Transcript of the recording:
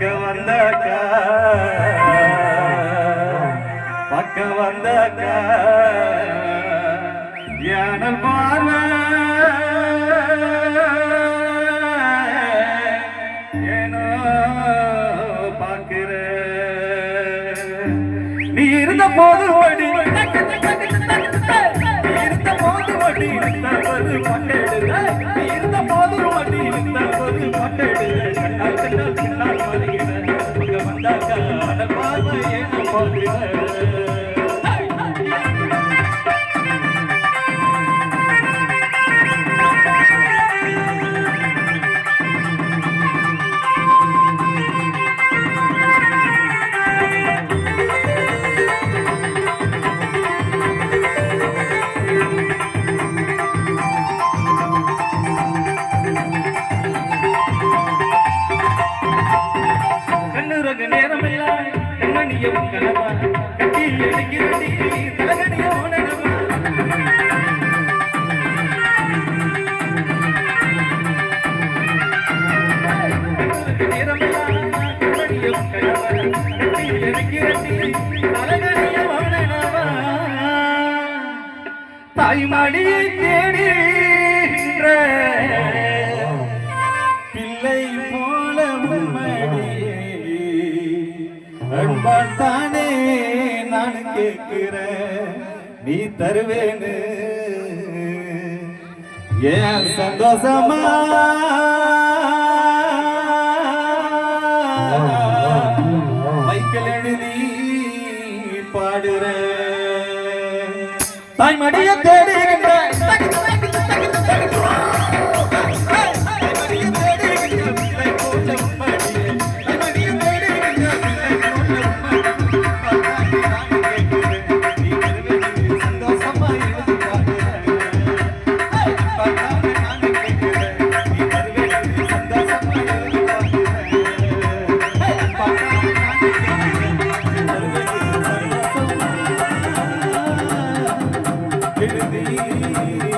வந்தாக்கா பக்கம் வந்தாக்கா யானல் பார்வ ஏனோ பார்க்கிற நீ இருந்த போது வடி இருந்த போது வடி இருந்தவது கொண்டெடு நீ இருந்த போது வடி இருந்தவது கொண்டெடு கண்ணால் கண்ணால் பின்னால் வருகிற பக்கம் வந்தாக்கா யானல் பார்வ ஏனோ பார்க்கிற நேரமில்லை கண்மணியும் கனவா கட்டி எடுக்கிறடி தலகணிய உணவா நேரமில்லை கண்மணியும் கனவா கட்டி எடுக்கிறடி தலகணிய உணவா தாய்மடியை தேடுகின்ற பிள்ளை போல உண்மடியே அன்பால்தானே நான் கேட்கிறேன் நீ தருவேன்னு ஏன் சந்தோஷமா மைக்கேல் எழுதி பாடுற தாய்மடிய தேடுகின்ற எழுதி